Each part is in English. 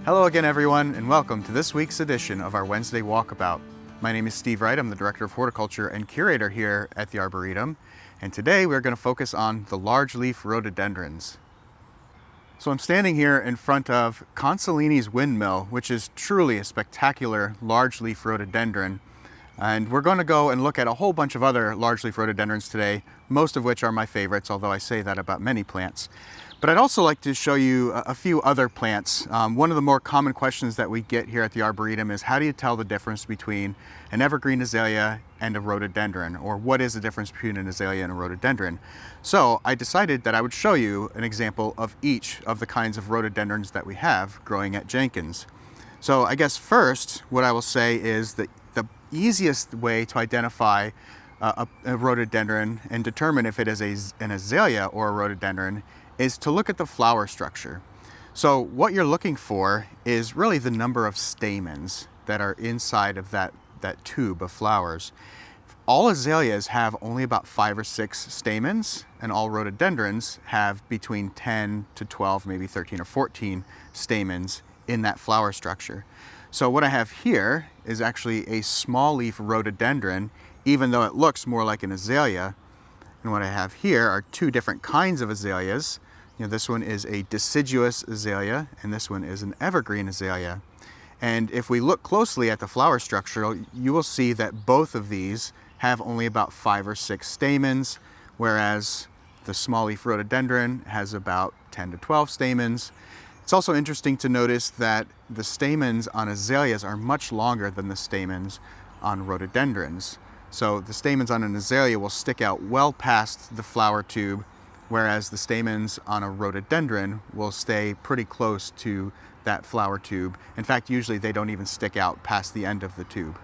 Hello again, everyone, and welcome to this week's edition of our Wednesday Walkabout. My name is Steve Wright. I'm the Director of Horticulture and Curator here at the Arboretum, and today we're going to focus on the large leaf rhododendrons. So I'm standing here in front of Consolini's windmill, which is truly a spectacular large leaf rhododendron. And we're going to go and look at a whole bunch of other large leaf rhododendrons today, most of which are my favorites, although I say that about many plants. But I'd also like to show you a few other plants. One of the more common questions that we get here at the Arboretum is, how do you tell the difference between an evergreen azalea and a rhododendron? Or what is the difference between an azalea and a rhododendron? So I decided that I would show you an example of each of the kinds of rhododendrons that we have growing at Jenkins. So I guess first, what I will say is that the easiest way to identify a rhododendron and determine if it is an azalea or a rhododendron is to look at the flower structure. So what you're looking for is really the number of stamens that are inside of that tube of flowers. All azaleas have only about 5 or 6 stamens, and all rhododendrons have between 10 to 12, maybe 13 or 14 stamens in that flower structure. So what I have here is actually a small leaf rhododendron, even though it looks more like an azalea. And what I have here are two different kinds of azaleas. This one is a deciduous azalea, and this one is an evergreen azalea. And if we look closely at the flower structure, you will see that both of these have only about 5 or 6 stamens, whereas the small leaf rhododendron has about 10 to 12 stamens. It's also interesting to notice that the stamens on azaleas are much longer than the stamens on rhododendrons. So the stamens on an azalea will stick out well past the flower tube, whereas the stamens on a rhododendron will stay pretty close to that flower tube. In fact, usually they don't even stick out past the end of the tube.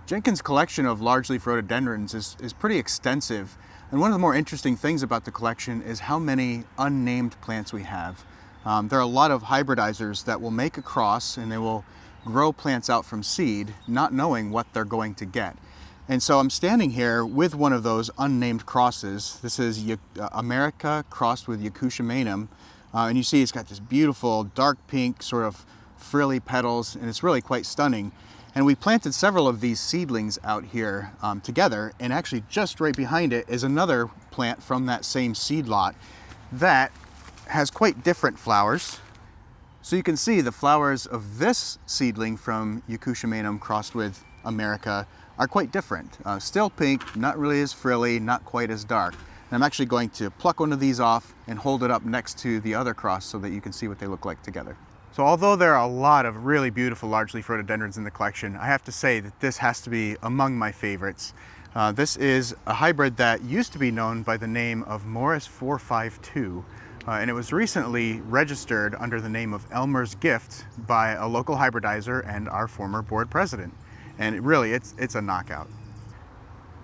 Jenkins' collection of large leaf rhododendrons is pretty extensive, and one of the more interesting things about the collection is how many unnamed plants we have. There are a lot of hybridizers that will make a cross and they will grow plants out from seed, not knowing what they're going to get. And so I'm standing here with one of those unnamed crosses. This is America crossed with Yakushimanum. And you see it's got this beautiful dark pink sort of frilly petals, and it's really quite stunning. And we planted several of these seedlings out here together, and actually just right behind it is another plant from that same seed lot that has quite different flowers. So you can see the flowers of this seedling from Yakushimanum crossed with America are quite different. Still pink, not really as frilly, not quite as dark. And I'm actually going to pluck one of these off and hold it up next to the other cross so that you can see what they look like together. So although there are a lot of really beautiful large leaf rhododendrons in the collection, I have to say that this has to be among my favorites. This is a hybrid that used to be known by the name of Morris 452, and it was recently registered under the name of Elmer's Gift by a local hybridizer and our former board president. And really, it's a knockout.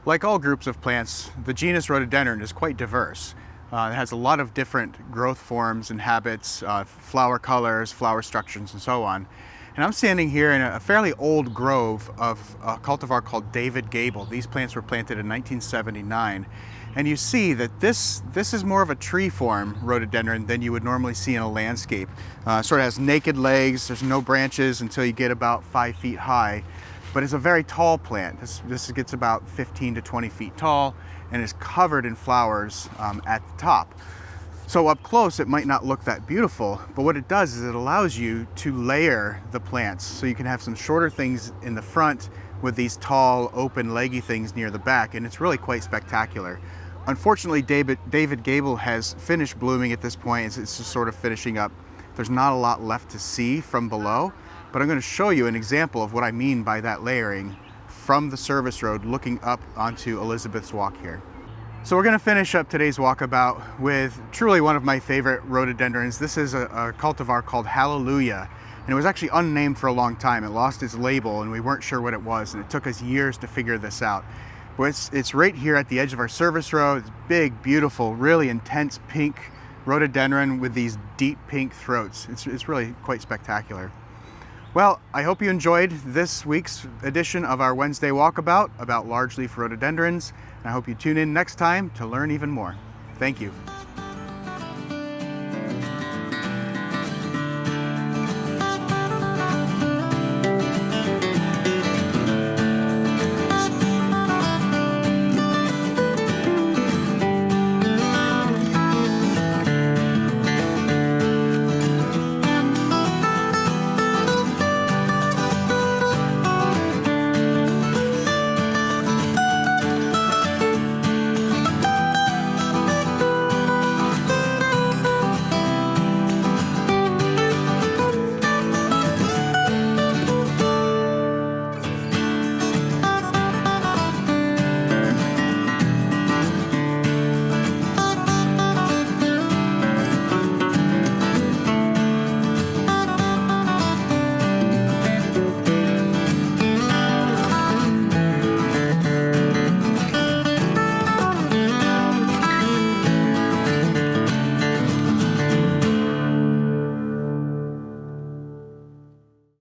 Like all groups of plants, the genus Rhododendron is quite diverse. It has a lot of different growth forms and habits, flower colors, flower structures, and so on. And I'm standing here in a fairly old grove of a cultivar called David Gable. These plants were planted in 1979. And you see that this is more of a tree form rhododendron than you would normally see in a landscape. Sort of has naked legs, there's no branches until you get about 5 feet high. But it's a very tall plant. This gets about 15 to 20 feet tall and is covered in flowers at the top. So up close, it might not look that beautiful, but what it does is it allows you to layer the plants. So you can have some shorter things in the front with these tall, open, leggy things near the back, and it's really quite spectacular. Unfortunately, David Gable has finished blooming at this point. It's just sort of finishing up. There's not a lot left to see from below, but I'm going to show you an example of what I mean by that layering from the service road looking up onto Elizabeth's Walk here. So we're going to finish up today's walkabout with truly one of my favorite rhododendrons. This is a cultivar called Hallelujah, and it was actually unnamed for a long time. It lost its label and we weren't sure what it was, and it took us years to figure this out. But it's right here at the edge of our service road. It's big, beautiful, really intense pink rhododendron with these deep pink throats. It's really quite spectacular. Well, I hope you enjoyed this week's edition of our Wednesday Walkabout about large leaf rhododendrons, and I hope you tune in next time to learn even more. Thank you.